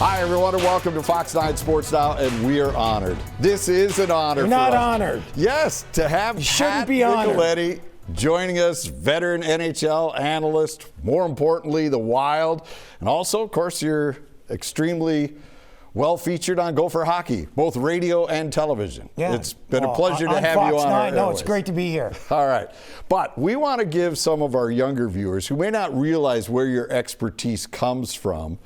Hi, everyone, and welcome to Fox 9 Sports Now, and we are honored. This is an honor. You're not honored. Yes, to have Pat Micheletti joining us, veteran NHL analyst, more importantly, the Wild, and also, of course, you're extremely well featured on Gopher Hockey, both radio and television. Yeah. It's been a pleasure to have Fox you on 9. our No, airways. it's great to be here. All right. But we want to give some of our younger viewers who may not realize where your expertise comes from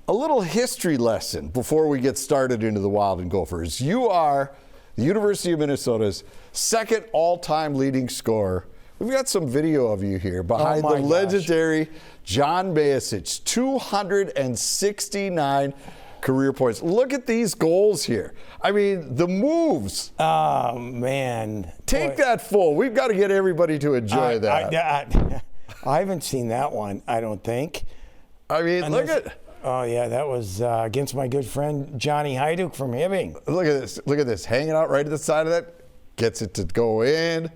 a little history lesson before we get started into the Wild and Gophers. You are the University of Minnesota's second all-time leading scorer. We've got some video of you here behind the legendary John Mayasich, 269 career points. Look at these goals here. I mean, the moves. Oh, man. Take that full. We've got to get everybody to enjoy that. I haven't seen that one, I don't think. I mean, look at... Oh, yeah, that was against my good friend Johnny Hyduk from Hibbing. Look at this. Look at this. Hanging out right at the side of that. Gets it to go in.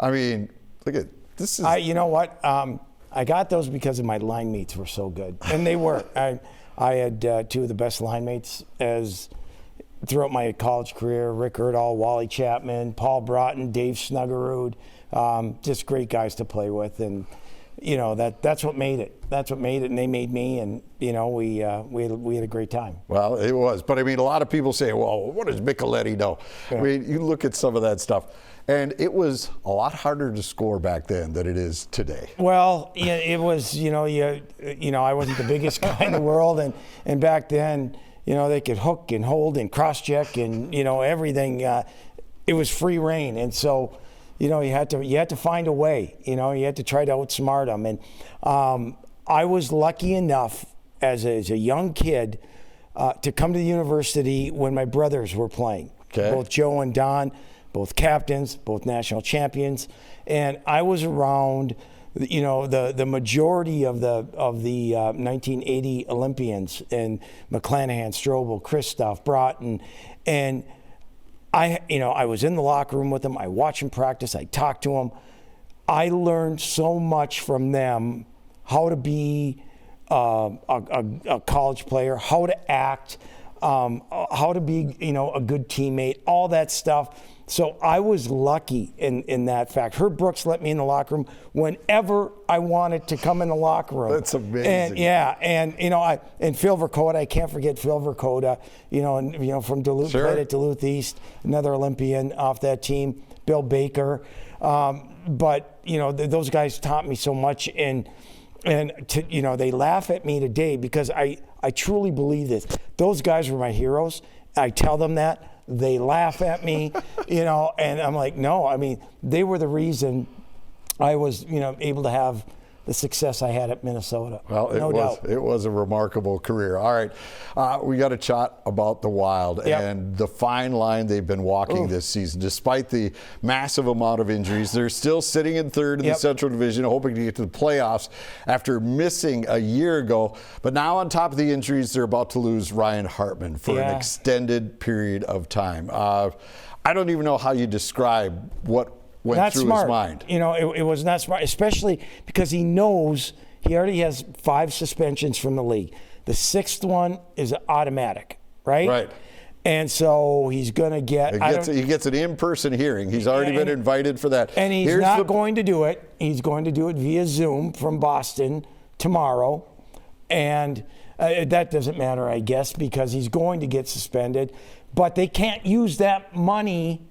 I mean, look at this. You know what? I got those because of my line mates were so good. And they were. I had two of the best line mates throughout my college career. Rick Erdahl, Wally Chapman, Paul Broughton, Dave Snuggerud. Just great guys to play with. And, you know, that's what made it. That's what made it, and they made me, and, you know, we had a great time. Well, it was. But, I mean, a lot of people say, well, what does Micheletti know? Yeah. I mean, you look at some of that stuff, and it was a lot harder to score back then than it is today. Well, yeah, it was, you know, I wasn't the biggest guy in the world, and back then, you know, they could hook and hold and cross-check and, you know, everything. It was free reign, and so, you know, you had to find a way. You know, you had to try to outsmart them. And I was lucky enough as a young kid to come to the university when my brothers were playing. Okay. Both Joe and Don, both captains, both national champions, and I was around, you know, the majority of the 1980 Olympians, and McClanahan, Strobel, Christoph, Broughton, and I was in the locker room with them. I watched them practice. I talked to them. I learned so much from them, how to be a college player, how to act, how to be, you know, a good teammate, all that stuff. So I was lucky in that fact. Herb Brooks let me in the locker room whenever I wanted to come in the locker room. That's amazing. And you know, and Phil Vercoda, I can't forget Phil Vercoda, from Duluth, Sure. played at Duluth East, another Olympian off that team, Bill Baker. But, you know, those guys taught me so much, and you know, they laugh at me today because I truly believe this. Those guys were my heroes. I tell them that. They laugh at me, you know, and I'm like, no, I mean, they were the reason I was, you know, able to have the success I had at Minnesota. Well, it was a remarkable career. All right, we got to chat about the Wild and the fine line they've been walking this season. Despite the massive amount of injuries, they're still sitting in third in the Central Division, hoping to get to the playoffs after missing a year ago. But now on top of the injuries, they're about to lose Ryan Hartman for an extended period of time. I don't even know how you describe what went through his mind. You know, it was not smart, especially because he knows he already has 5 suspensions from the league. The 6th one is automatic, right? Right. And so he's going to get... He gets an in-person hearing. He's already been invited for that. And he's not going to do it. He's going to do it via Zoom from Boston tomorrow. And that doesn't matter, I guess, because he's going to get suspended. But they can't use that money...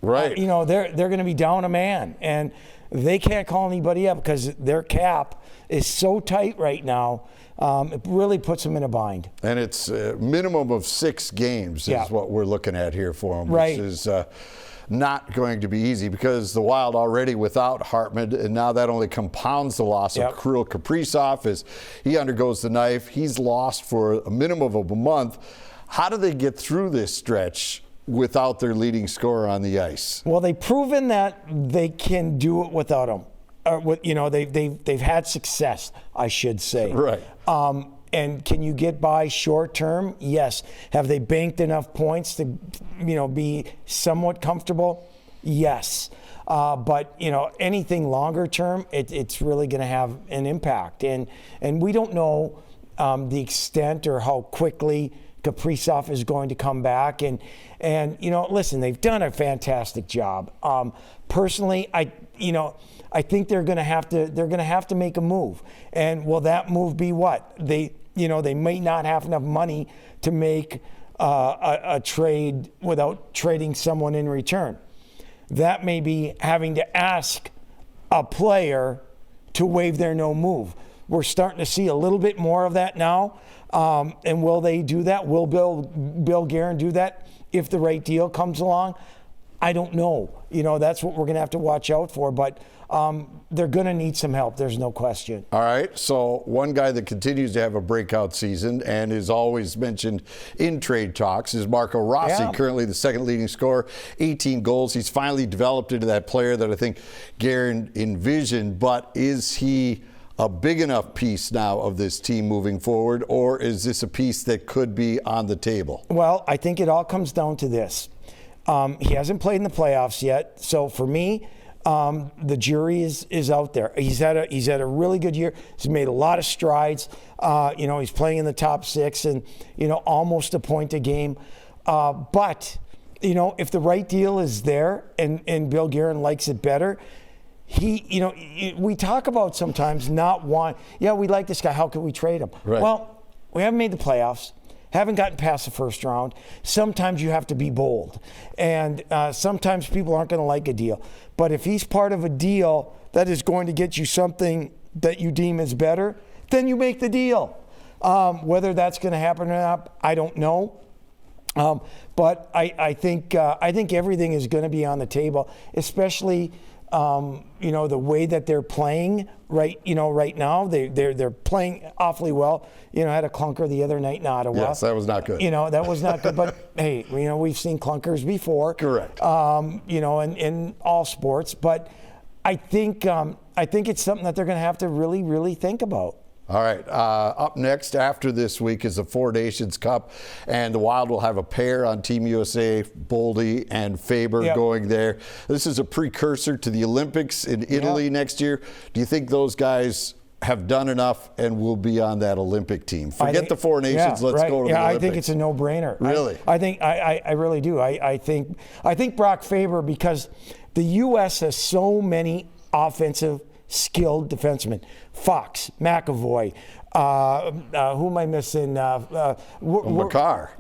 Right. You know, they're going to be down a man, and they can't call anybody up because their cap is so tight right now. It really puts them in a bind. And it's a minimum of 6 games is what we're looking at here for them, which is not going to be easy because the Wild already without Hartman, and now that only compounds the loss of Kirill Kaprizov as he undergoes the knife. He's lost for a minimum of a month. How do they get through this stretch without their leading scorer on the ice? Well, they've proven that they can do it without him. You know, they've had success, I should say. Right. And can you get by short term? Yes. Have they banked enough points to, you know, be somewhat comfortable? Yes. But, you know, anything longer term, it's really going to have an impact. And we don't know the extent or how quickly Kaprizov is going to come back. And listen, they've done a fantastic job. Personally, I think they're going to have to make a move. And will that move be what? They may not have enough money to make a trade without trading someone in return. That may be having to ask a player to waive their no move. We're starting to see a little bit more of that now. And will they do that? Will Bill Guerin do that if the right deal comes along? I don't know. That's what we're going to have to watch out for. But they're going to need some help. There's no question. All right. So one guy that continues to have a breakout season and is always mentioned in trade talks is Marco Rossi, currently the second leading scorer, 18 goals. He's finally developed into that player that I think Guerin envisioned. But is he a big enough piece now of this team moving forward, or is this a piece that could be on the table? Well, I think it all comes down to this. He hasn't played in the playoffs yet, so for me, the jury is out there. He's had a really good year. He's made a lot of strides. He's playing in the top six and almost a point a game. But if the right deal is there and Bill Guerin likes it better, we talk about sometimes not want. Yeah, we like this guy. How can we trade him? Right. Well, we haven't made the playoffs. Haven't gotten past the first round. Sometimes you have to be bold. And sometimes people aren't going to like a deal. But if he's part of a deal that is going to get you something that you deem is better, then you make the deal. Whether that's going to happen or not, I don't know. But I think everything is going to be on the table, especially the way that they're playing right now. They're playing awfully well. Had a clunker the other night in Ottawa. Yes, that was not good. That was not good. But hey, we've seen clunkers before. Correct. In all sports. But I think it's something that they're going to have to really, really think about. All right. Up next after this week is the Four Nations Cup, and the Wild will have a pair on Team USA, Boldy and Faber going there. This is a precursor to the Olympics in Italy next year. Do you think those guys have done enough and will be on that Olympic team? Forget the Four Nations. Let's go to the Olympics. I think it's a no-brainer. Really? I really do. I think Brock Faber, because the U.S. has so many offensive skilled defensemen. Fox, McAvoy, who am I missing? Makar.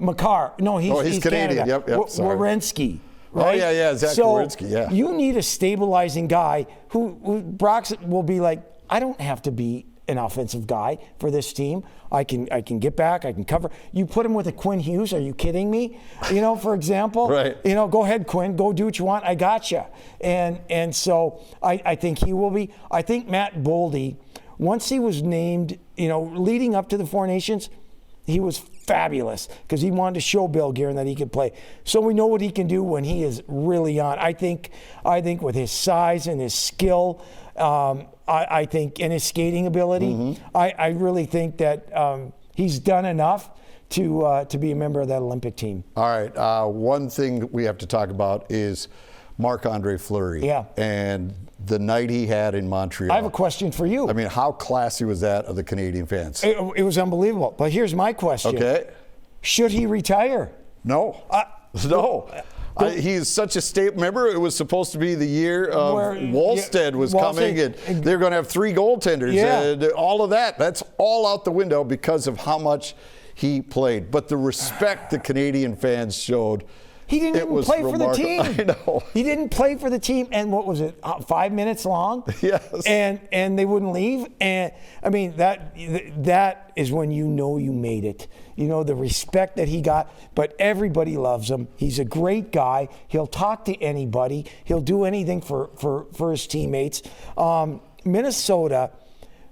No, he's Canadian. Canada. Yep, sorry. Werenski. Right? Oh, yeah, Zach Werenski, yeah. You need a stabilizing guy who Brock will be like, I don't have to be an offensive guy for this team. I can get back. I can cover. You put him with a Quinn Hughes. Are you kidding me? For example. Right. Go ahead, Quinn. Go do what you want. I gotcha. And so I think he will be. I think Matt Boldy, once he was named, leading up to the Four Nations, he was fabulous because he wanted to show Bill Guerin that he could play. So we know what he can do when he is really on. I think with his size and his skill, I think in his skating ability, I really think that he's done enough to be a member of that Olympic team. All right. One thing we have to talk about is Marc-Andre Fleury. Yeah. And the night he had in Montreal. I have a question for you. I mean, how classy was that of the Canadian fans? It was unbelievable. But here's my question. Okay. Should he retire? No. No. He's such a staple. Remember, it was supposed to be the year of Wallstedt was coming, and they're going to have 3 goaltenders, and all of that. That's all out the window because of how much he played. But the respect the Canadian fans showed. He didn't even play for the team. I know. He didn't play for the team, and what was it, 5 minutes long? Yes. And they wouldn't leave. And I mean, that is when you know you made it. The respect that he got, but everybody loves him. He's a great guy. He'll talk to anybody. He'll do anything for his teammates. Minnesota,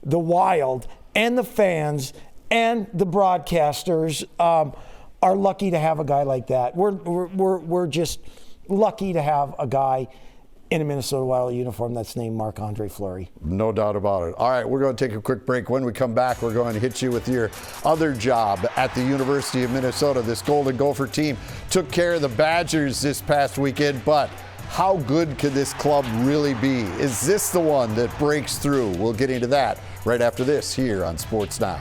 the Wild, and the fans, and the broadcasters are lucky to have a guy like that. We're just lucky to have a guy in a Minnesota Wild uniform that's named Marc-Andre Fleury. No doubt about it. All right, we're going to take a quick break. When we come back, we're going to hit you with your other job at the University of Minnesota. This Golden Gopher team took care of the Badgers this past weekend, but how good could this club really be? Is this the one that breaks through? We'll get into that right after this here on Sports Now.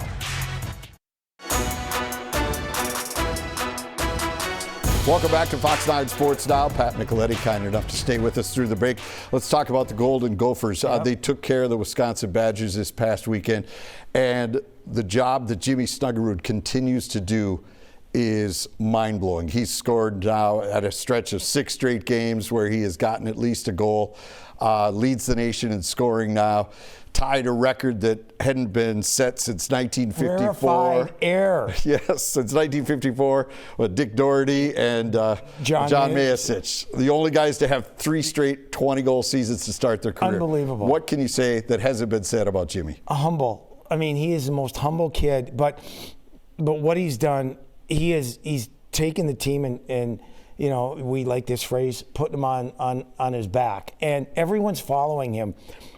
Welcome back to Fox 9 Sports Now. Pat Micheletti, kind enough to stay with us through the break. Let's talk about the Golden Gophers. They took care of the Wisconsin Badgers this past weekend, and the job that Jimmy Snuggerud continues to do is mind-blowing. He's scored now at a stretch of 6 straight games where he has gotten at least a goal, leads the nation in scoring now, tied a record that hadn't been set since 1954. Rarefied air. Yes, since 1954 with Dick Doherty and John Mayasich. The only guys to have 3 straight 20-goal seasons to start their career. Unbelievable. What can you say that hasn't been said about Jimmy? Humble. I mean, he is the most humble kid, but what he's done, he's taken the team and you know, we like this phrase, putting him on his back. And everyone's following him.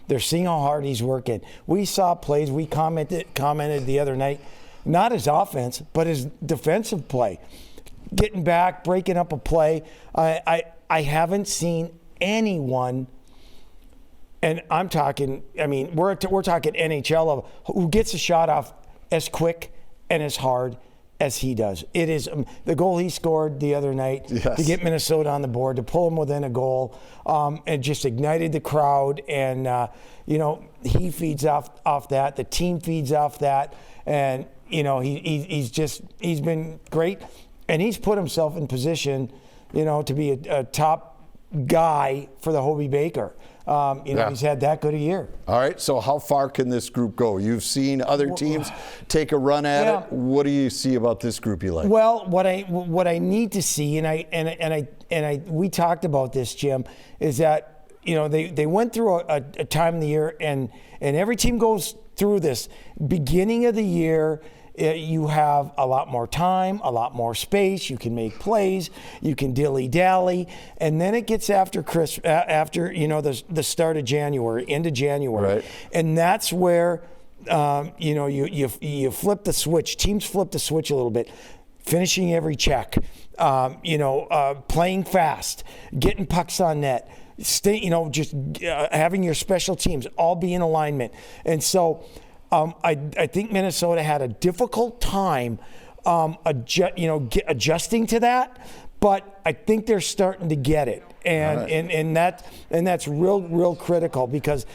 They're seeing how hard he's working. We saw plays, we commented the other night, not his offense, but his defensive play. Getting back, breaking up a play. I haven't seen anyone, and I'm talking, I mean, we're talking NHL level, who gets a shot off as quick and as hard as he does. It is the goal he scored the other night to get Minnesota on the board, to pull them within a goal, and just ignited the crowd. And you know, he feeds off that. The team feeds off that, and you know, he's been great, and he's put himself in position, you know, to be a top guy for the Hobey Baker. He's had that good a year. All right, so how far can this group go? You've seen other teams take a run at it. What do you see about this group you like? Well, what I need to see, and we talked about this, Jim, is that, you know, they went through a time of the year, and every team goes through this. Beginning of the year, you have a lot more time, a lot more space. You can make plays. You can dilly-dally, and then it gets after you know, the start of January, end of January, right. And that's where you know, you flip the switch. Teams flip the switch a little bit, finishing every check. Playing fast, getting pucks on net. Just having your special teams all be in alignment, and so. I think Minnesota had a difficult time adjusting to that, but I think they're starting to get it, and that's real critical, because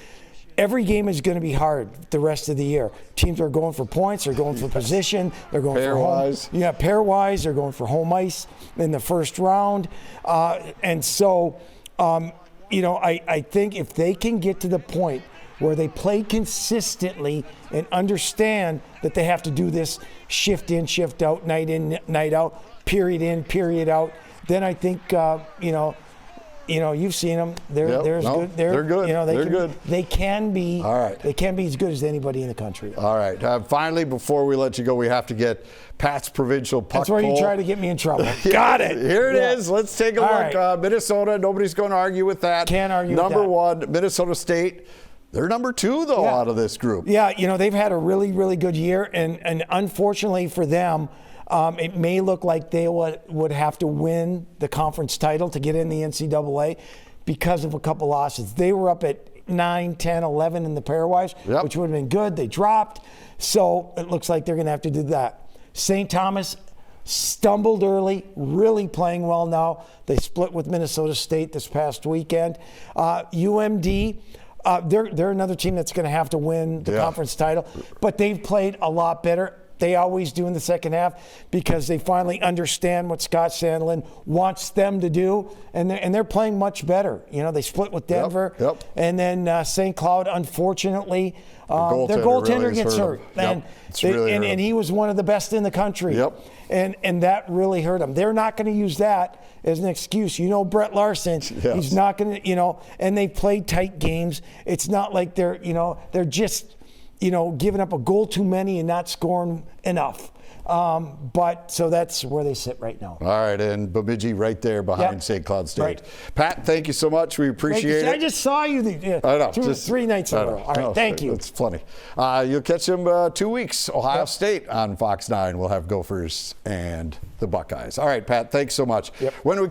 every game is going to be hard the rest of the year. Teams are going for points, they're going for position, they're going pairwise. For home. Yeah, pairwise, they're going for home ice in the first round, and so I think if they can get to the point where they play consistently and understand that they have to do this shift in, shift out, night in, night out, period in, period out, then I think you've seen them. They're good. They're good. You know, they're good. They can be. All right. They can be as good as anybody in the country. All right. Finally, before we let you go, we have to get Pat's provincial puck That's where poll. You try to get me in trouble. Got it. Here it is. Let's take a look. Right. Minnesota. Nobody's going to argue with that. Can't argue with that. Number 1, Minnesota State. They're number 2, though, out of this group. Yeah, you know, they've had a really, really good year, and unfortunately for them, it may look like they would have to win the conference title to get in the NCAA because of a couple losses. They were up at 9, 10, 11 in the pairwise, which would have been good. They dropped, so it looks like they're going to have to do that. St. Thomas stumbled early, really playing well now. They split with Minnesota State this past weekend. UMD, they're another team that's going to have to win the conference title, but they've played a lot better. They always do in the second half, because they finally understand what Scott Sandlin wants them to do, and they're playing much better. You know, they split with Denver, and then St. Cloud, unfortunately, their goaltender really gets hurt, and he was one of the best in the country, and that really hurt them. They're not going to use that as an excuse. You know, Brett Larson, he's not going to, and they played tight games. It's not like they're just, giving up a goal too many and not scoring enough. But so that's where they sit right now. All right, and Bemidji right there behind St. Cloud State. Right. Pat, thank you so much. We appreciate it. I just saw you I know, 3 nights in a row. All right, thank you. It's funny. You'll catch them 2 weeks. Ohio State on Fox 9. We'll have Gophers and the Buckeyes. All right, Pat, thanks so much. When we